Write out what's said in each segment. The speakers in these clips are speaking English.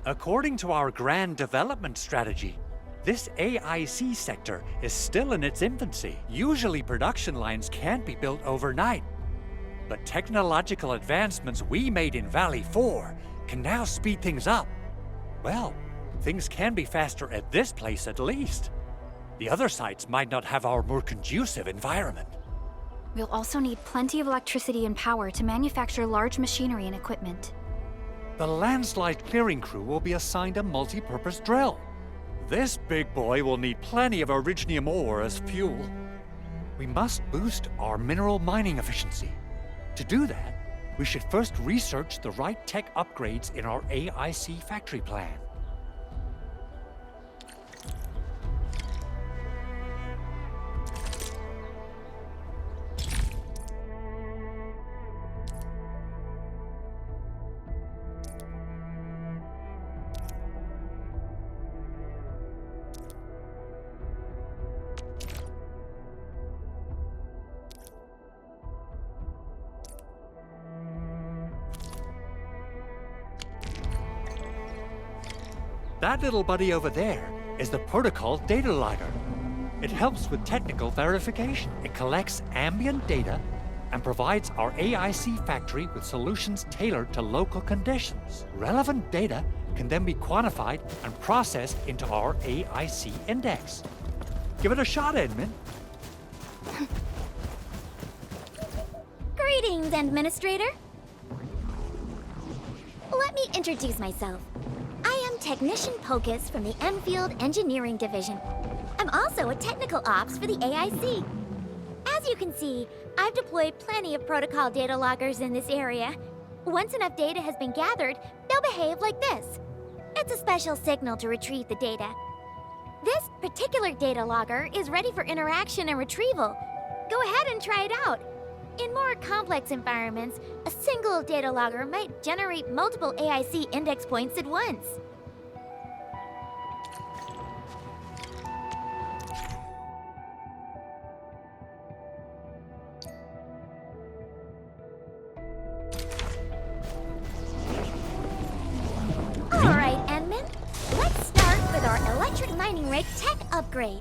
According to our grand development strategy, this AIC sector is still in its infancy. Usually production lines can't be built overnight. But technological advancements we made in Valley 4 can now speed things up. Well, things can be faster at this place at least. The other sites might not have our more conducive environment. We'll also need plenty of electricity and power to manufacture large machinery and equipment. The landslide clearing crew will be assigned a multi-purpose drill. This big boy will need plenty of originium ore as fuel. We must boost our mineral mining efficiency. To do that, we should first research the right tech upgrades in our AIC factory plan. That little buddy over there is the protocol data logger. It helps with technical verification. It collects ambient data and provides our AIC factory with solutions tailored to local conditions. Relevant data can then be quantified and processed into our AIC index. Give it a shot, Edmund. Greetings, Administrator. Let me introduce myself. I am Technician Pocus from the Endfield Engineering Division. I'm also a technical ops for the AIC. As you can see, I've deployed plenty of protocol data loggers in this area. Once enough data has been gathered, they'll behave like this. It's a special signal to retrieve the data. This particular data logger is ready for interaction and retrieval. Go ahead and try it out. In more complex environments, a single data logger might generate multiple AIC index points at once. Alright, Enman. Let's start with our electric mining rig tech upgrade.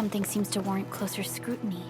something seems to warrant closer scrutiny.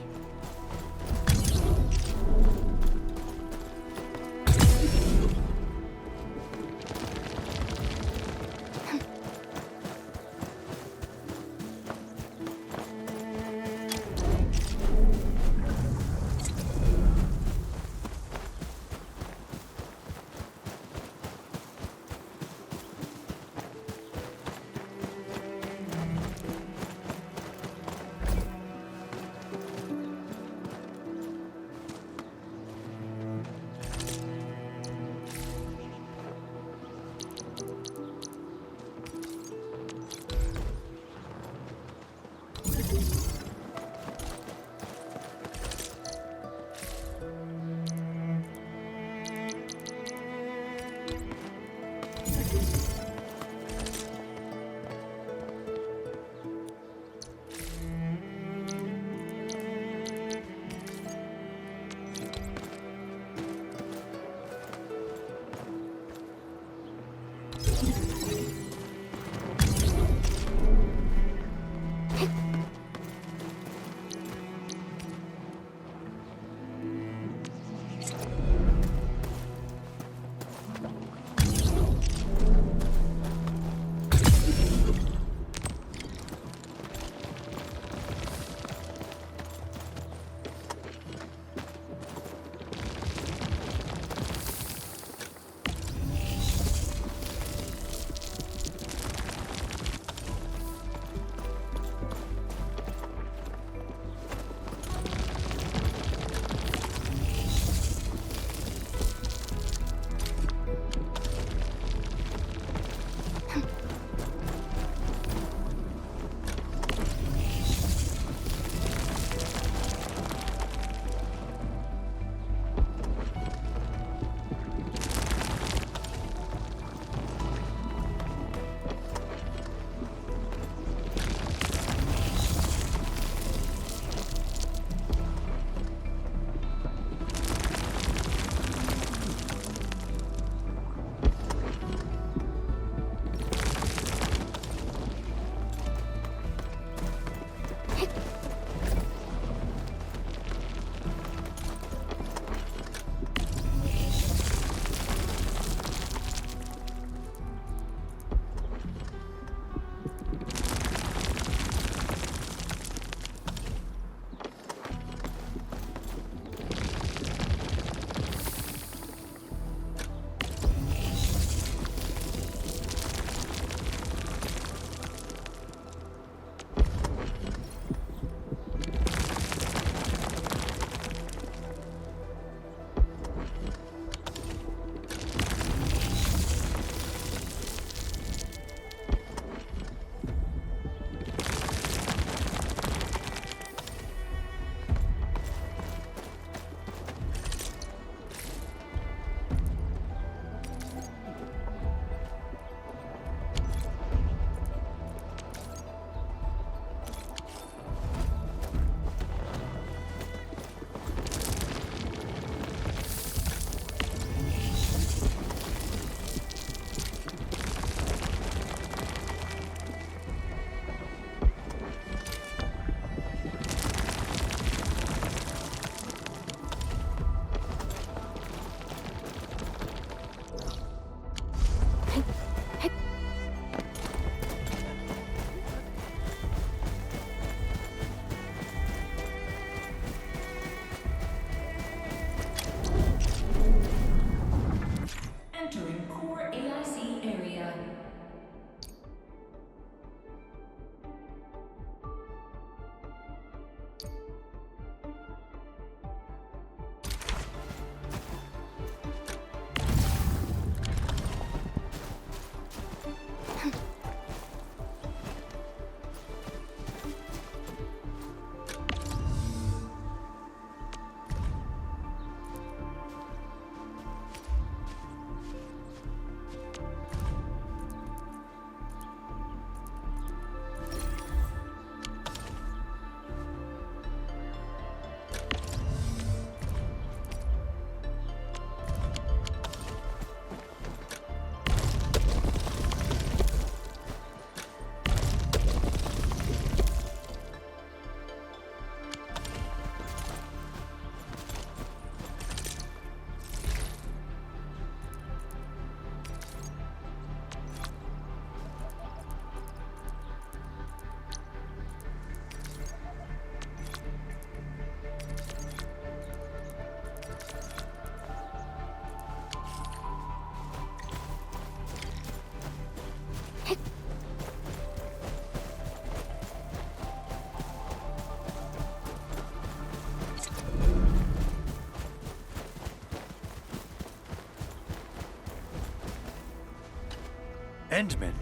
Endman,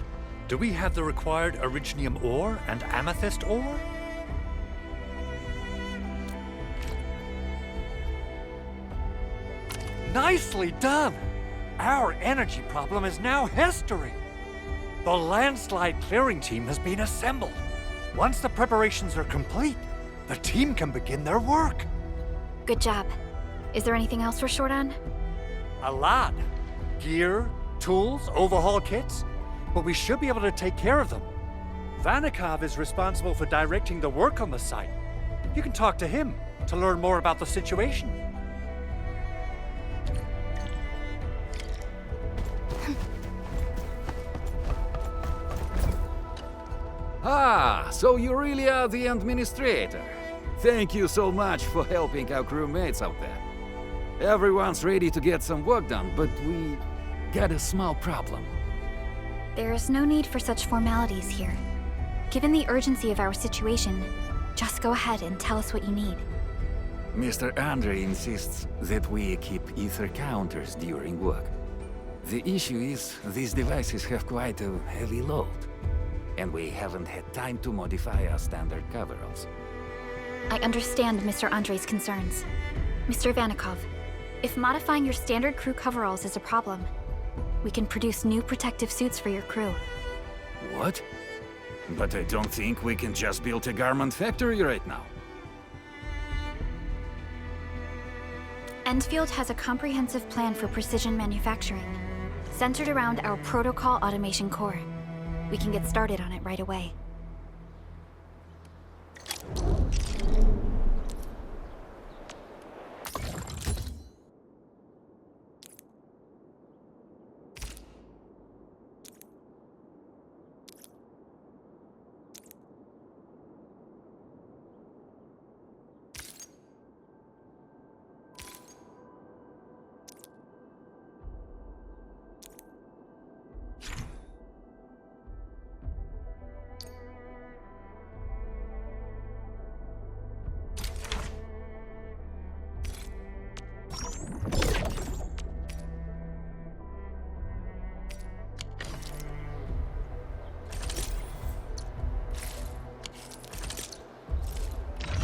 do we have the required originium ore and amethyst ore? Nicely done! Our energy problem is now history. The landslide clearing team has been assembled. Once the preparations are complete, the team can begin their work. Good job. Is there anything else we're short on? A lot. Gear, tools, overhaul kits. But we should be able to take care of them. Vanikov is responsible for directing the work on the site. You can talk to him to learn more about the situation. Ah, so you really are the administrator. Thank you so much for helping our crewmates out there. Everyone's ready to get some work done, but we got a small problem. There is no need for such formalities here. Given the urgency of our situation, just go ahead and tell us what you need. Mr. Andre insists that we keep ether counters during work. The issue is, these devices have quite a heavy load, and we haven't had time to modify our standard coveralls. I understand Mr. Andre's concerns. Mr. Vanikov, if modifying your standard crew coveralls is a problem, we can produce new protective suits for your crew. What? But I don't think we can just build a garment factory right now. Endfield has a comprehensive plan for precision manufacturing, centered around our protocol automation core. We can get started on it right away.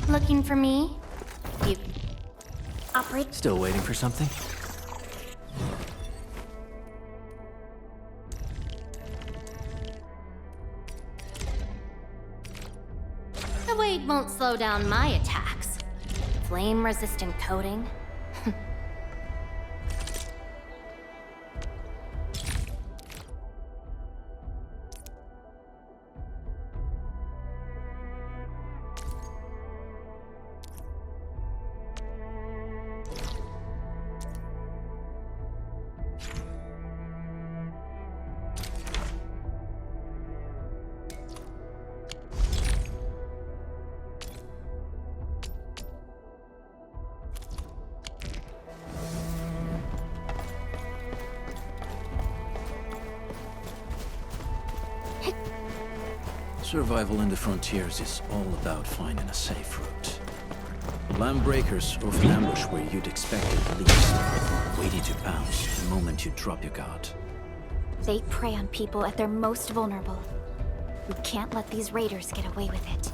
Looking for me? You... Operate... Still waiting for something? The weight won't slow down my attacks. Flame-resistant coating? Survival in the frontiers is all about finding a safe route. Land breakers often ambush where you'd expect it least, waiting to pounce the moment you drop your guard. They prey on people at their most vulnerable. We can't let these raiders get away with it.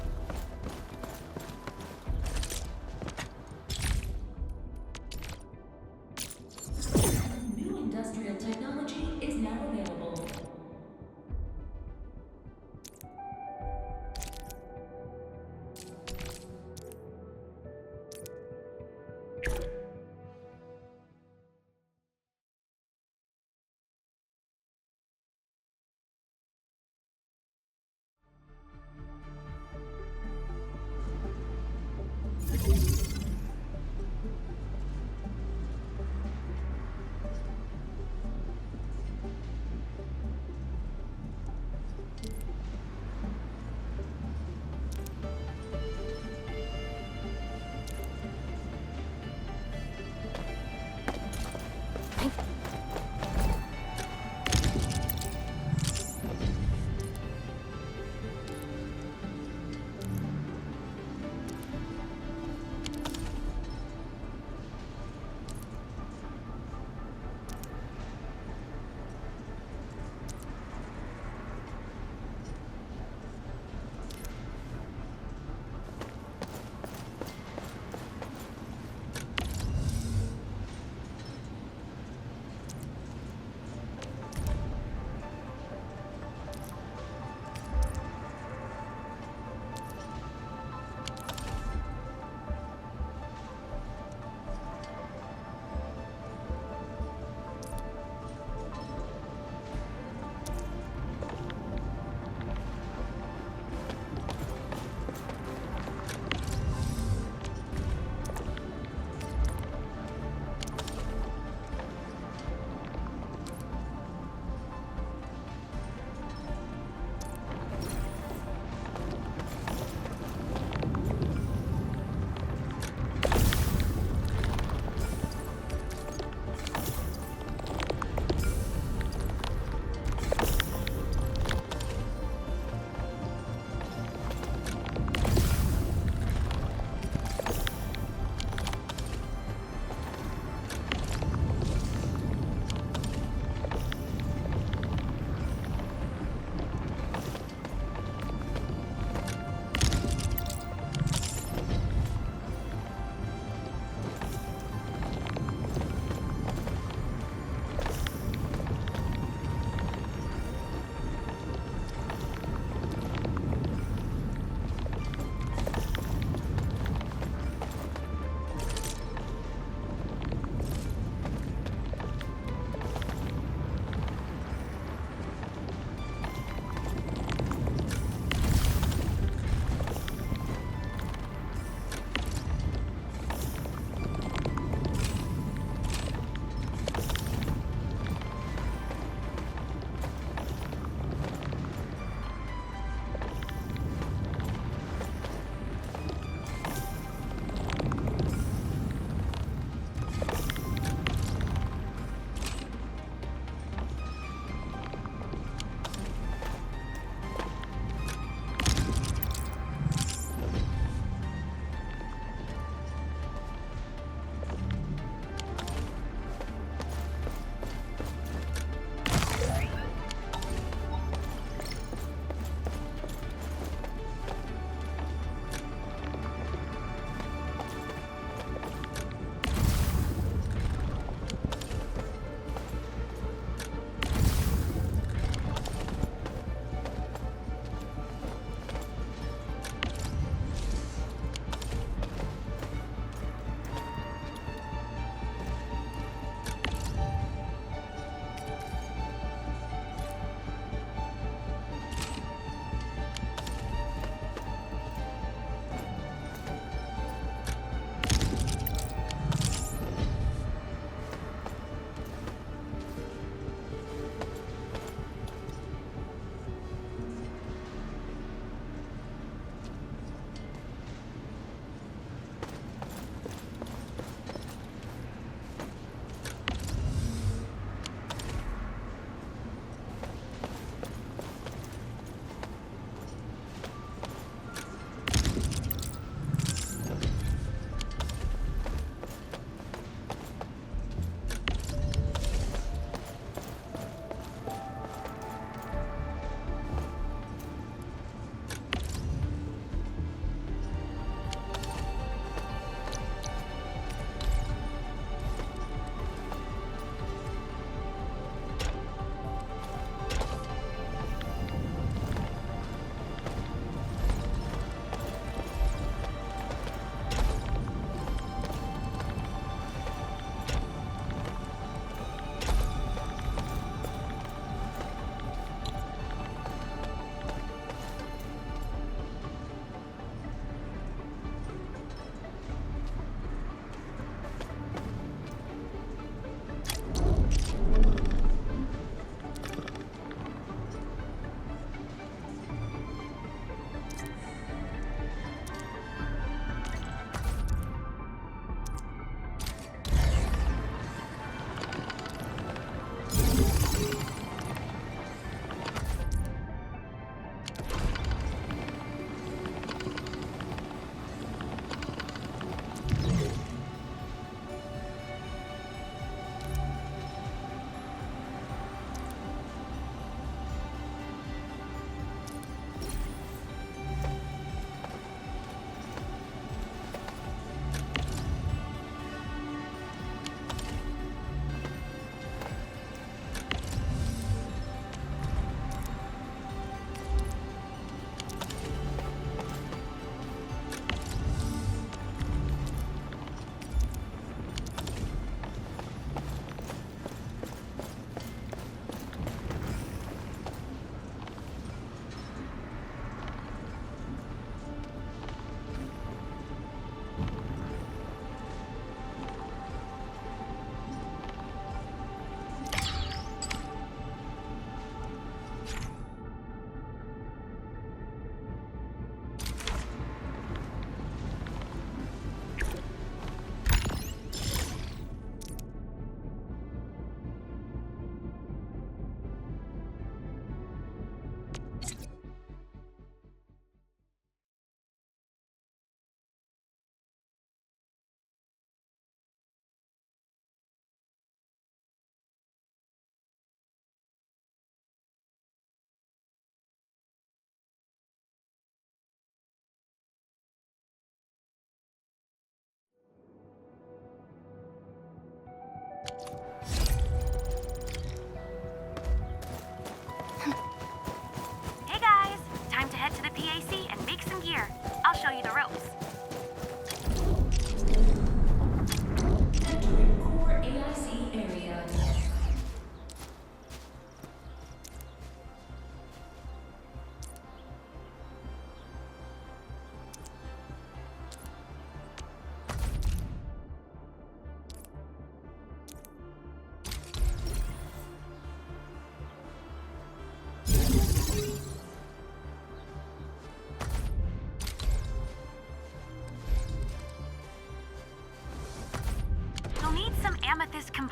New industrial technology is now available.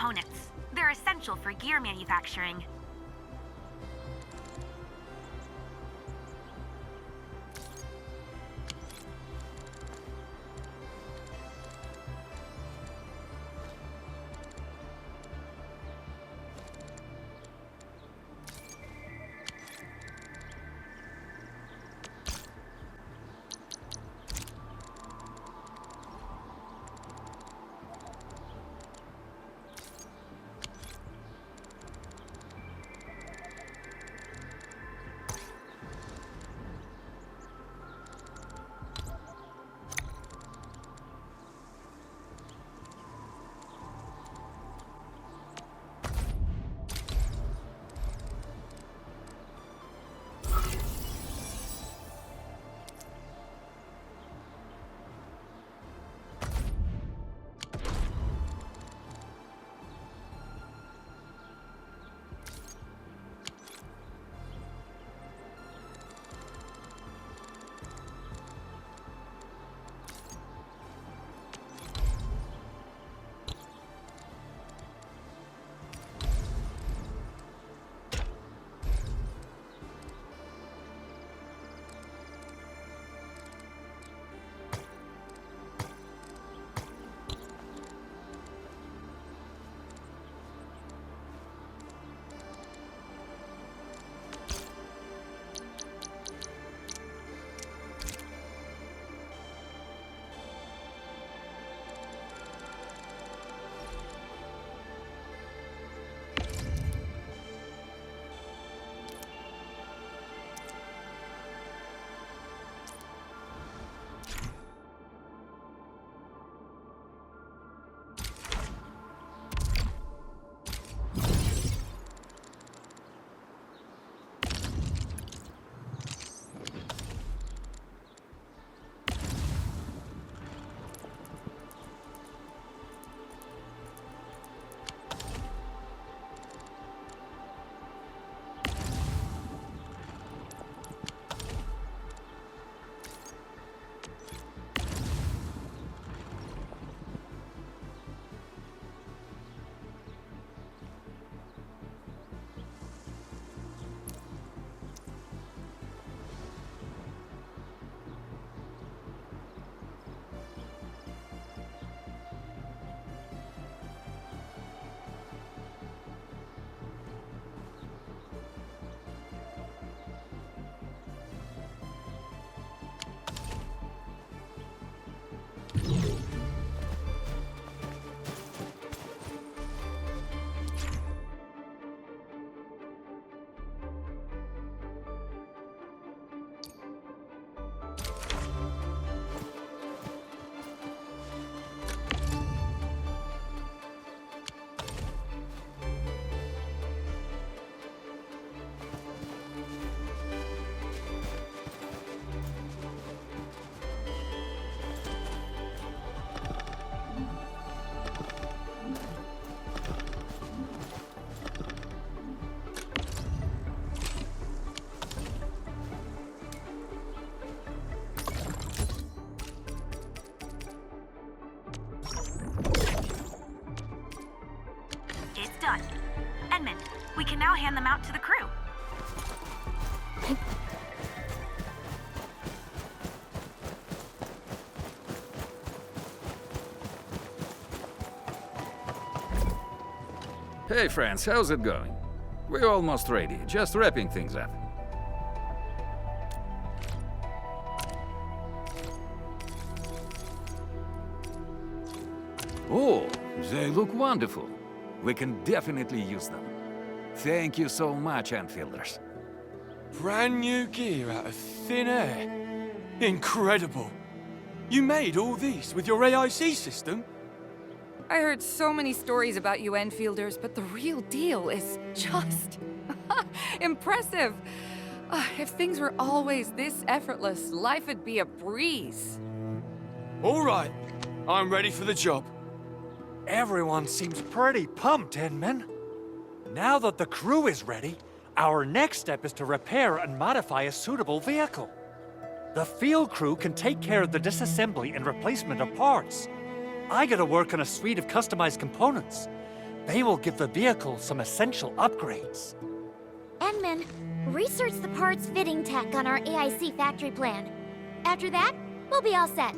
components. They're essential for gear manufacturing. Done. Edmund, we can now hand them out to the crew. Hey friends, how's it going? We're almost ready, just wrapping things up. Oh, they look wonderful. We can definitely use them. Thank you so much, Enfielders. Brand new gear out of thin air. Incredible. You made all these with your AIC system? I heard so many stories about you Enfielders, but the real deal is just impressive. If things were always this effortless, life would be a breeze. All right, I'm ready for the job. Everyone seems pretty pumped, Edmund. Now that the crew is ready, our next step is to repair and modify a suitable vehicle. The field crew can take care of the disassembly and replacement of parts. I gotta work on a suite of customized components. They will give the vehicle some essential upgrades. Enman, research the parts fitting tech on our AIC factory plan. After that, we'll be all set.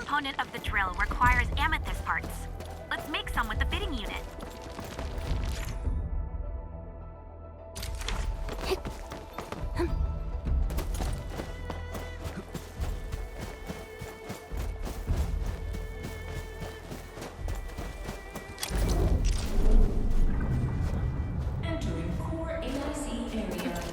component of the drill requires amethyst parts. Let's make some with the fitting unit. Entering core AIC area.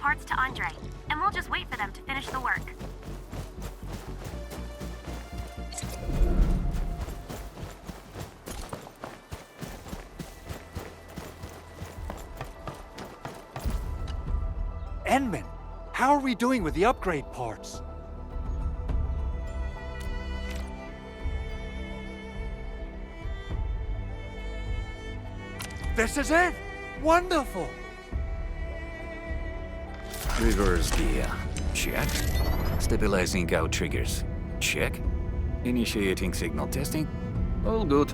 parts to Andre, and we'll just wait for for them to finish the work. Enman, how are we doing with the upgrade parts? This is it! Wonderful! Reverse gear. Check. Stabilizing out triggers. Check. Initiating signal testing. All good.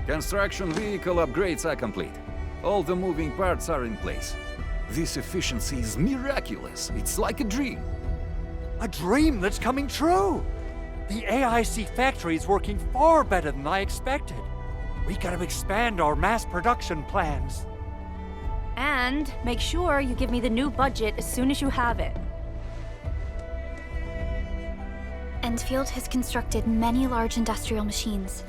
Construction vehicle upgrades are complete. All the moving parts are in place. This efficiency is miraculous. It's like a dream. A dream that's coming true! The AIC factory is working far better than I expected. We gotta expand our mass production plans. And make sure you give me the new budget as soon as you have it. Endfield has constructed many large industrial machines,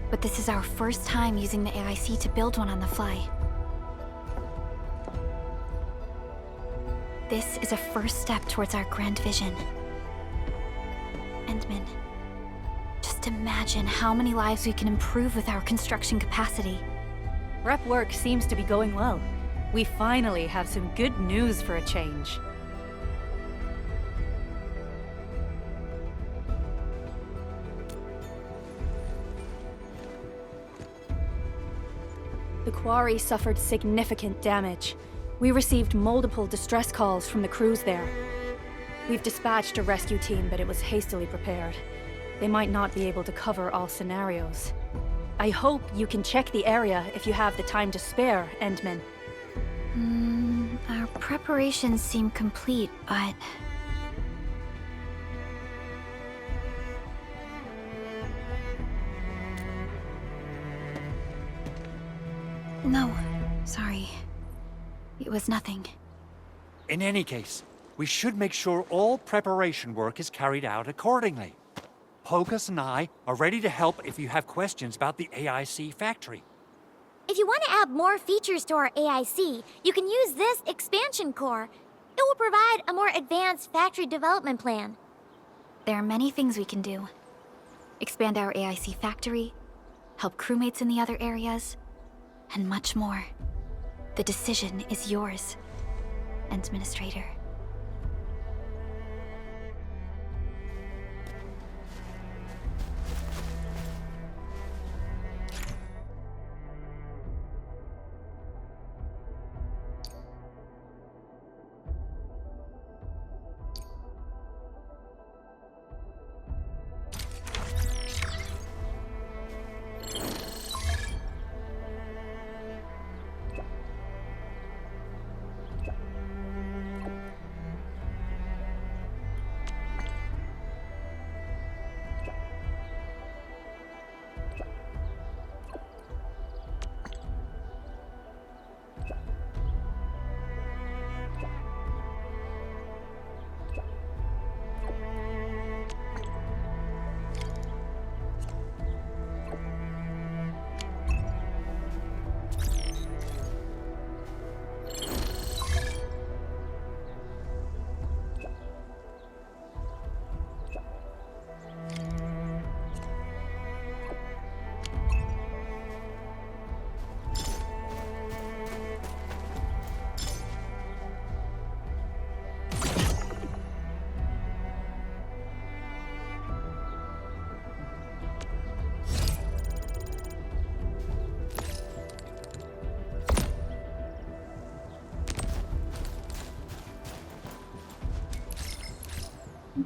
but this is our first time using the AIC to build one on the fly. This is a first step towards our grand vision. Endman, just imagine how many lives we can improve with our construction capacity. Prep work seems to be going well. We finally have some good news for a change. The quarry suffered significant damage. We received multiple distress calls from the crews there. We've dispatched a rescue team, but it was hastily prepared. They might not be able to cover all scenarios. I hope you can check the area if you have the time to spare, Endman. Our preparations seem complete, but... No, sorry. It was nothing. In any case, we should make sure all preparation work is carried out accordingly. Pogus and I are ready to help if you have questions about the AIC factory. If you want to add more features to our AIC, you can use this expansion core. It will provide a more advanced factory development plan. There are many things we can do. Expand our AIC factory, help crewmates in the other areas, and much more. The decision is yours, Administrator.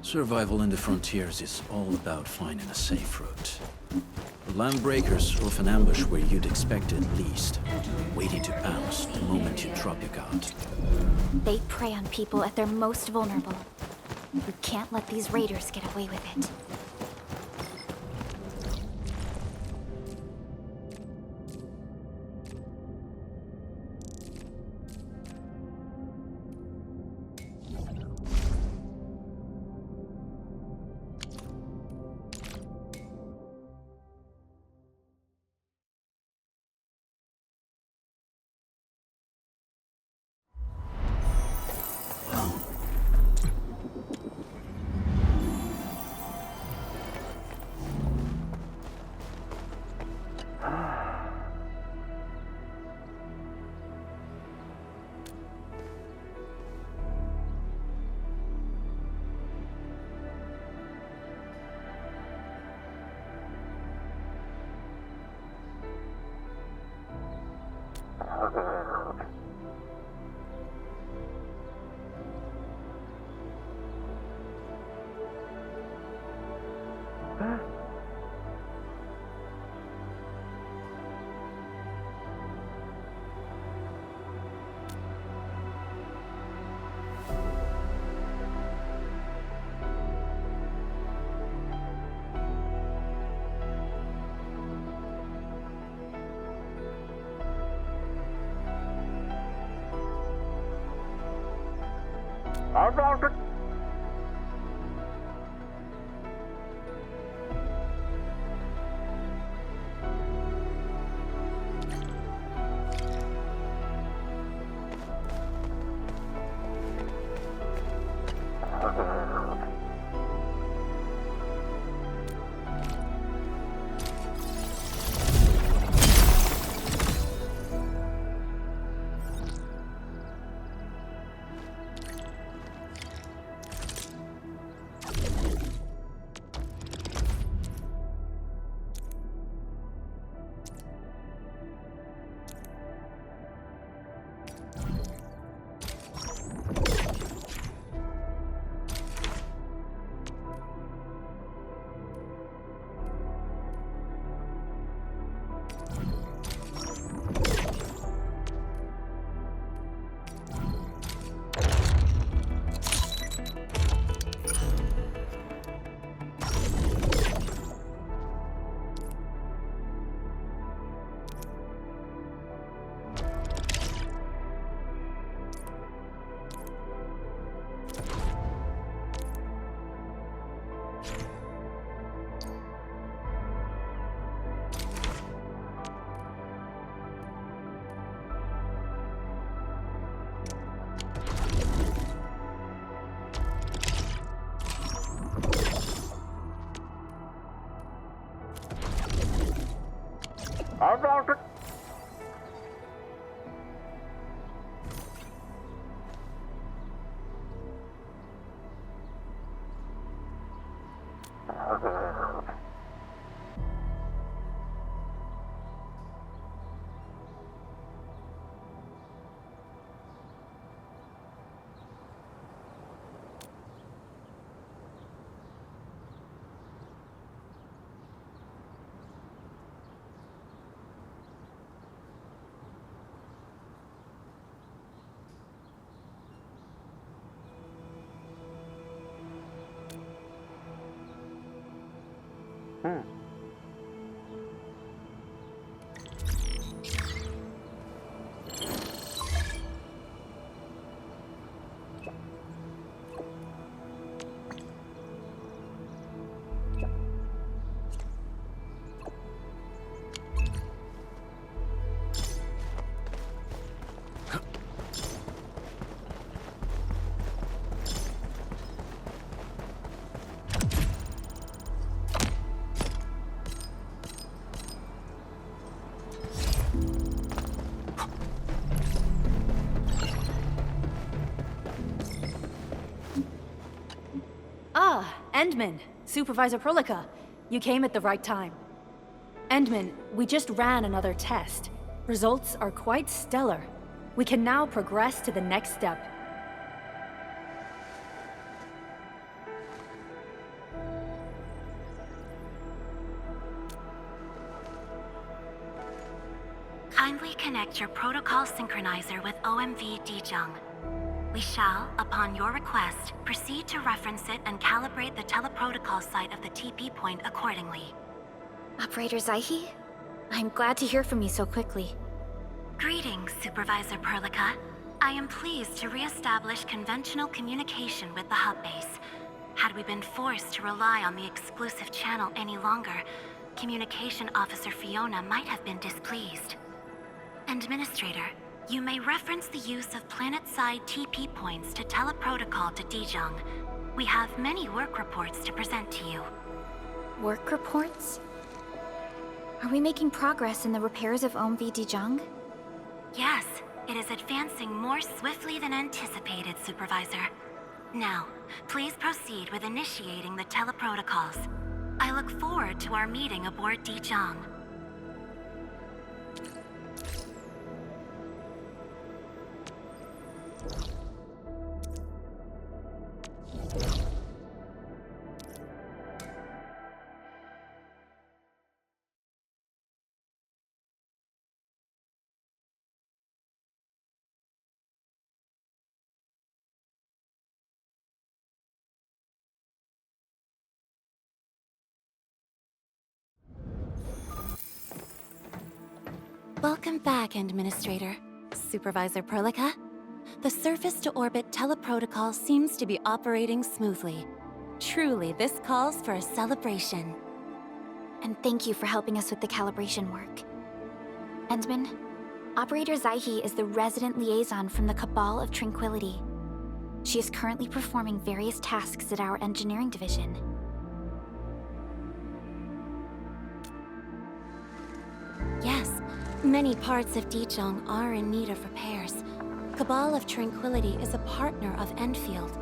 Survival in the frontiers is all about finding a safe route. The landbreakers often ambush where you'd expect it least, waiting to pounce the moment you drop your guard. They prey on people at their most vulnerable. We can't let these raiders get away with it. Endman, Supervisor Prolica, you came at the right time. Endman, we just ran another test. Results are quite stellar. We can now progress to the next step. Kindly connect your protocol synchronizer with OMV Dijing. We shall, upon your request, proceed to reference it and calibrate the tele-protocol site of the TP point accordingly. Operator Zijing? I'm glad to hear from you so quickly. Greetings, Supervisor Prolica. I am pleased to re-establish conventional communication with the Hub Base. Had we been forced to rely on the exclusive channel any longer, Communication Officer Fiona might have been displeased. Administrator, you may reference the use of planet-side TP points to tele-protocol to Dijing. We have many work reports to present to you. Work reports? Are we making progress in the repairs of OMV Dijing? Yes, it is advancing more swiftly than anticipated, Supervisor. Now, please proceed with initiating the tele-protocols. I look forward to our meeting aboard Dijing. Welcome back, Administrator. Supervisor Perlica. The surface-to-orbit tele-protocol seems to be operating smoothly. Truly, this calls for a celebration. And thank you for helping us with the calibration work. Endman, Operator Zijie is the resident liaison from the Cabal of Tranquility. She is currently performing various tasks at our engineering division. Yes, many parts of Dijing are in need of repairs. Cabal of Tranquility is a partner of Endfield.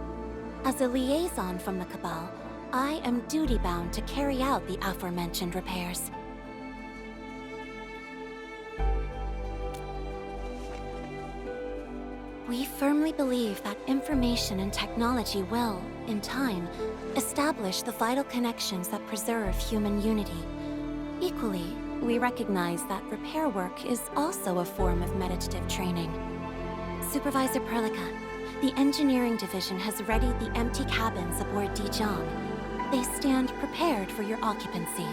As a liaison from the Cabal, I am duty-bound to carry out the aforementioned repairs. We firmly believe that information and technology will, in time, establish the vital connections that preserve human unity. Equally, we recognize that repair work is also a form of meditative training. Supervisor Perlica, the engineering division has readied the empty cabins aboard Dijing. They stand prepared for your occupancy.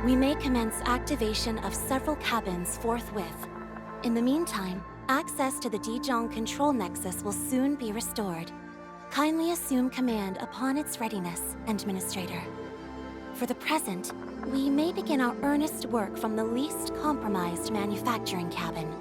We may commence activation of several cabins forthwith. In the meantime, access to the Dijing control nexus will soon be restored. Kindly assume command upon its readiness, Administrator. For the present, we may begin our earnest work from the least compromised manufacturing cabin.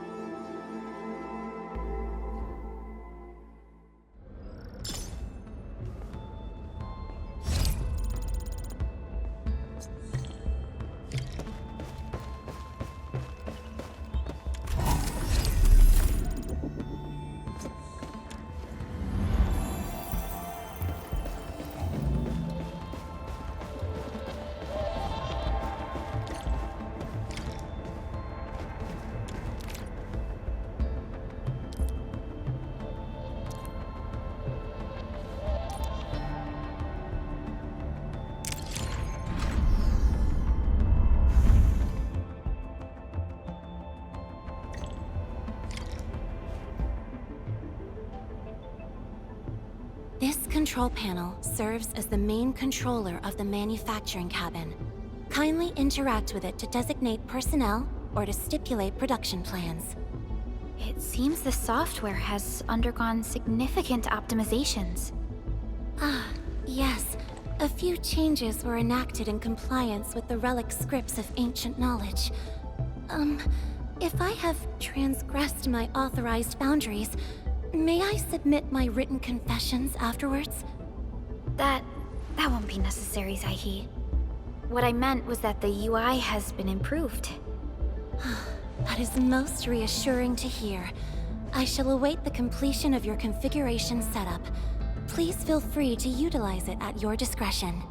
This control panel serves as the main controller of the manufacturing cabin. Kindly interact with it to designate personnel or to stipulate production plans. It seems the software has undergone significant optimizations. Ah, yes. A few changes were enacted in compliance with the relic scripts of ancient knowledge. If I have transgressed my authorized boundaries, may I submit my written confessions afterwards? That won't be necessary, Zijie. What I meant was that the UI has been improved. That is most reassuring to hear. I shall await the completion of your configuration setup. Please feel free to utilize it at your discretion.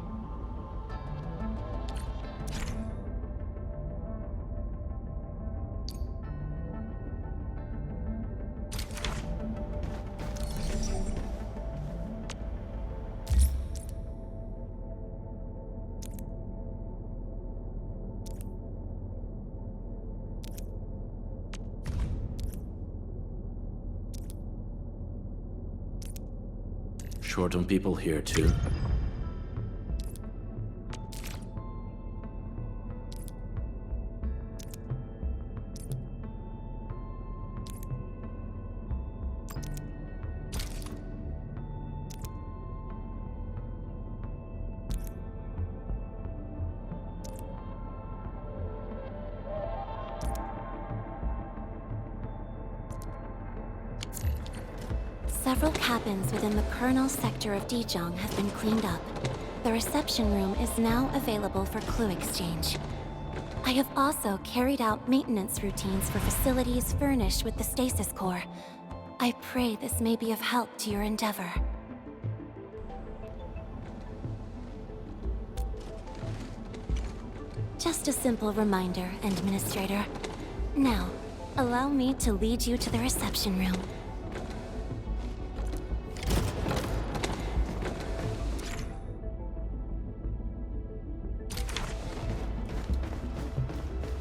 Short on people here, too. Several cabins within the kernel sector of Dijing have been cleaned up. The reception room is now available for clue exchange. I have also carried out maintenance routines for facilities furnished with the stasis core. I pray this may be of help to your endeavor. Just a simple reminder, Administrator. Now, allow me to lead you to the reception room.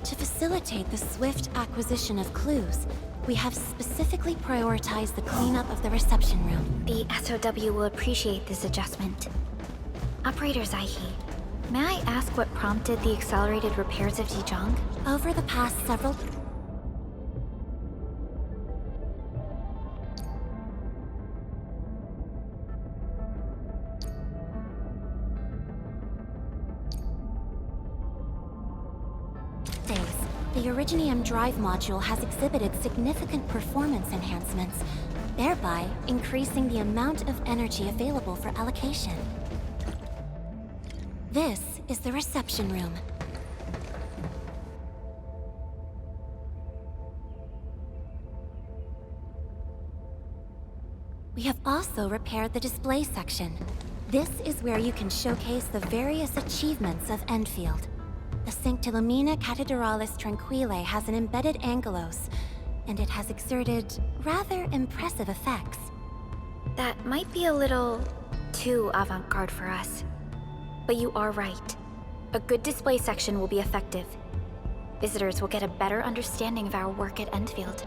To facilitate the swift acquisition of clues, we have specifically prioritized the cleanup of the reception room. The SOW will appreciate this adjustment. Operator Zijie, may I ask what prompted the accelerated repairs of Dijing? Over the past several... Days, the Originium drive module has exhibited significant performance enhancements, thereby increasing the amount of energy available for allocation. This is the reception room. We have also repaired the display section. This is where you can showcase the various achievements of Endfield. The Sanctilumina Cathedralis Tranquile has an embedded angelos, and it has exerted rather impressive effects. That might be a little too avant-garde for us. But you are right. A good display section will be effective. Visitors will get a better understanding of our work at Endfield.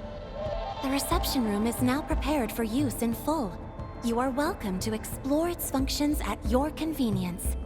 The reception room is now prepared for use in full. You are welcome to explore its functions at your convenience.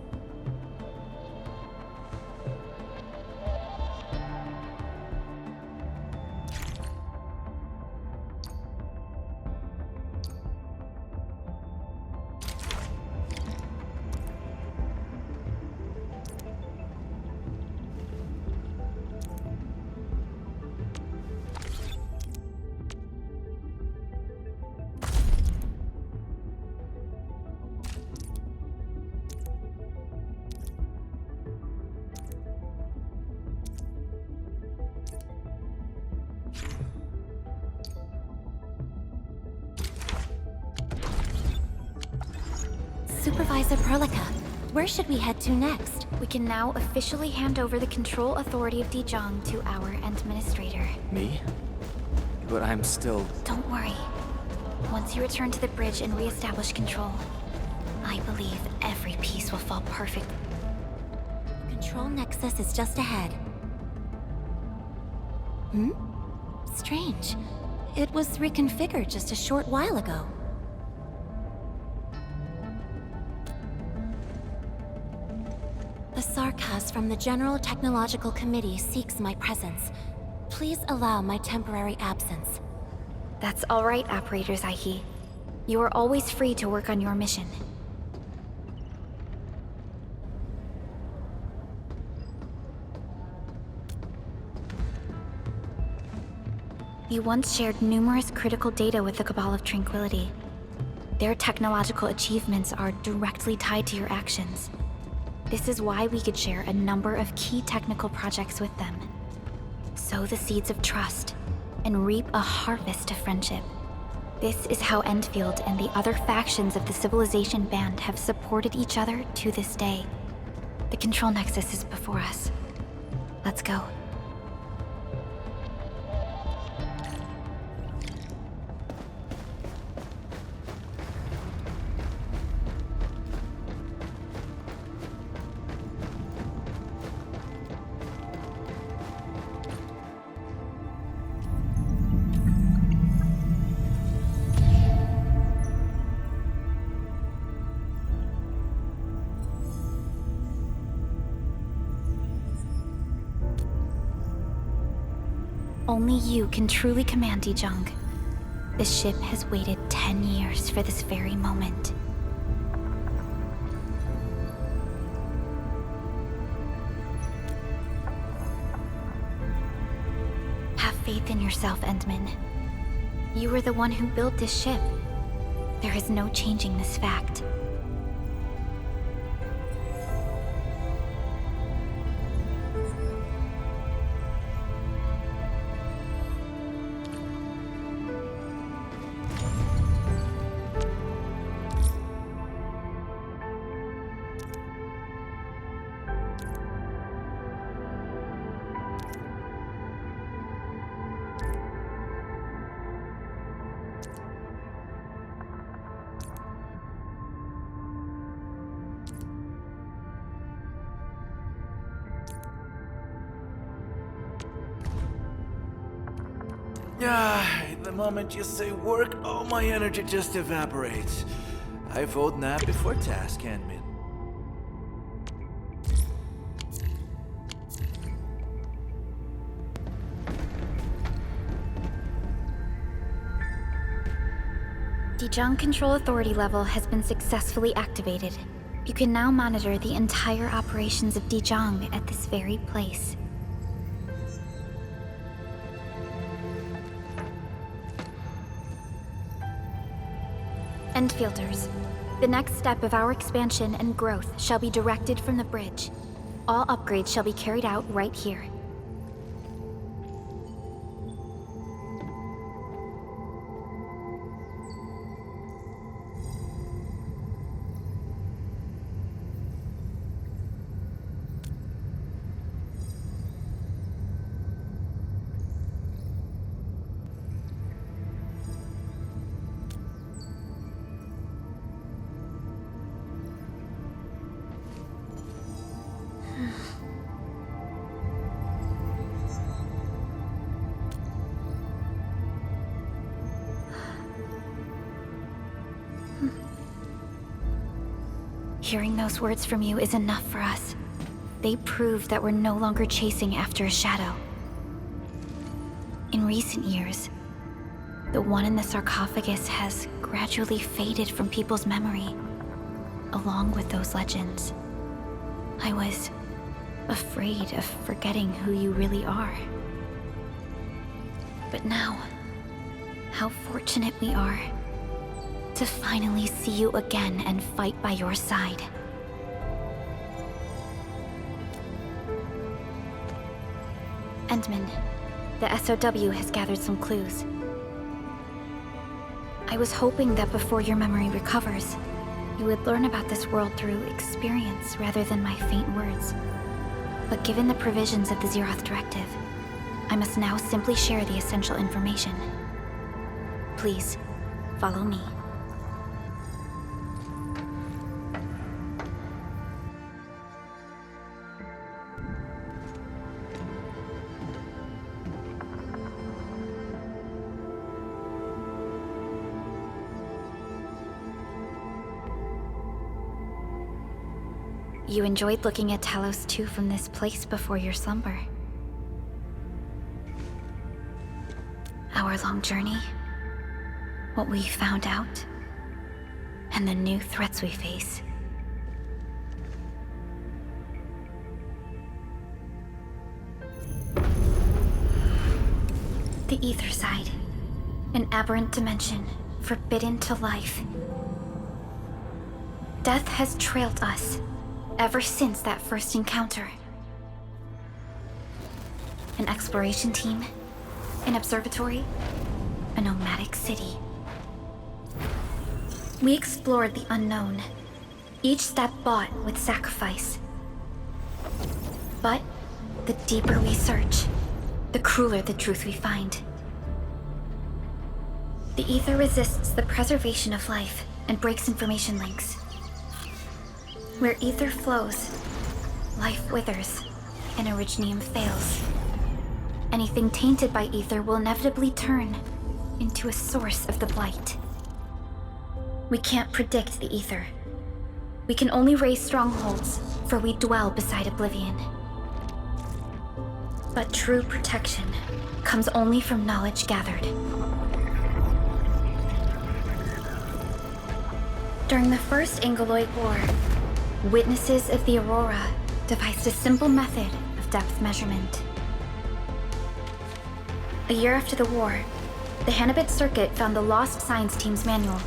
Supervisor Perlica, where should we head to next? We can now officially hand over the control authority of Dijing to our administrator. Me? But I'm still... Don't worry. Once you return to the bridge and re-establish control, I believe every piece will fall perfect. Control Nexus is just ahead. Strange. It was reconfigured just a short while ago. The Sarkaz from the General Technological Committee seeks my presence. Please allow my temporary absence. That's all right, Operator Zaihi. You are always free to work on your mission. You once shared numerous critical data with the Cabal of Tranquility. Their technological achievements are directly tied to your actions. This is why we could share a number of key technical projects with them. Sow the seeds of trust, and reap a harvest of friendship. This is how Endfield and the other factions of the Civilization Band have supported each other to this day. The Control Nexus is before us. Let's go. Only you can truly command Dijing. This ship has waited 10 years for this very moment. Have faith in yourself, Endman. You were the one who built this ship. There is no changing this fact. The moment you say work, all my energy just evaporates. I vote nap before task, Handman. Dijing Control Authority level has been successfully activated. You can now monitor the entire operations of Dijing at this very place. Endfielders, the next step of our expansion and growth shall be directed from the bridge. All upgrades shall be carried out right here. Hearing those words from you is enough for us. They prove that we're no longer chasing after a shadow. In recent years, the one in the sarcophagus has gradually faded from people's memory, along with those legends. I was afraid of forgetting who you really are. But now, how fortunate we are to finally see you again and fight by your side. Endman, the SOW has gathered some clues. I was hoping that before your memory recovers, you would learn about this world through experience rather than my faint words. But given the provisions of the Zeroth Directive, I must now simply share the essential information. Please, follow me. You enjoyed looking at Talos-II from this place before your slumber. Our long journey, what we found out, and the new threats we face. The Ether Side, an aberrant dimension, forbidden to life. Death has trailed us ever since that first encounter. An exploration team, an observatory, a nomadic city. We explored the unknown, each step bought with sacrifice. But the deeper we search, the crueler the truth we find. The Ether resists the preservation of life and breaks information links. Where Ether flows, life withers, and Originium fails. Anything tainted by Ether will inevitably turn into a source of the Blight. We can't predict the Ether. We can only raise strongholds, for we dwell beside Oblivion. But true protection comes only from knowledge gathered. During the First Ingoloid War, witnesses of the Aurora devised a simple method of depth measurement. A year after the war, the Hannibit Circuit found the lost science team's manual.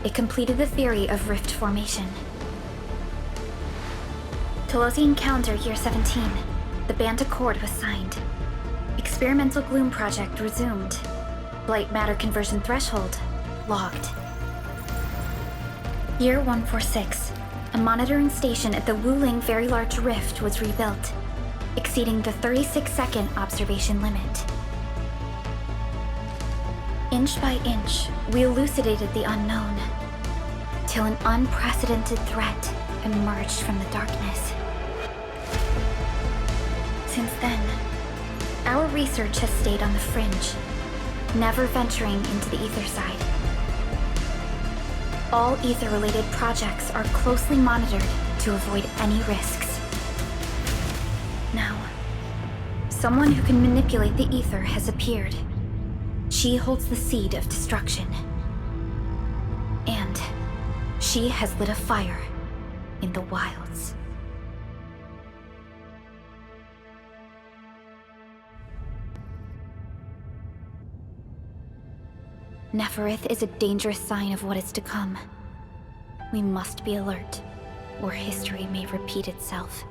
It completed the theory of rift formation. Telosian calendar year 17, the Band Accord was signed. Experimental Gloom project resumed. Blight matter conversion threshold logged. Year 146. A monitoring station at the Wuling Very Large Rift was rebuilt, exceeding the 36-second observation limit. Inch by inch, we elucidated the unknown, till an unprecedented threat emerged from the darkness. Since then, our research has stayed on the fringe, never venturing into the Ether Side. All Ether-related projects are closely monitored to avoid any risks. Now, someone who can manipulate the Ether has appeared. She holds the seed of destruction. And she has lit a fire in the wilds. Neferith is a dangerous sign of what is to come. We must be alert, or history may repeat itself.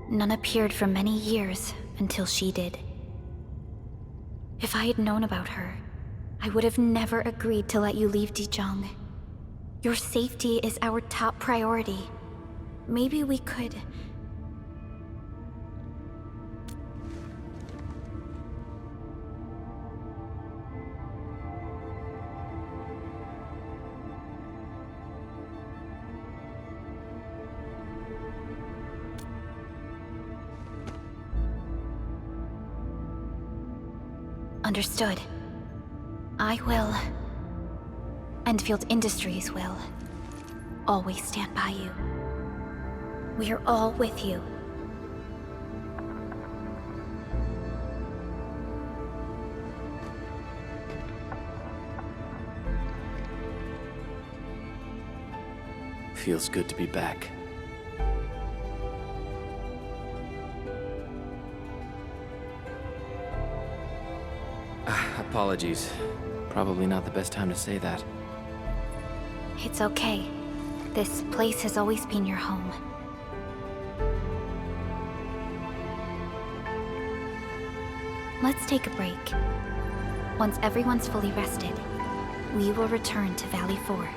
None appeared for many years until she did. If I had known about her, I would have never agreed to let you leave Dijing. Your safety is our top priority. Maybe we could... Understood. I will. Endfield Industries will. Always stand by you. We are all with you. Feels good to be back. Apologies. Probably not the best time to say that. It's okay. This place has always been your home. Let's take a break. Once everyone's fully rested, we will return to Valley 4.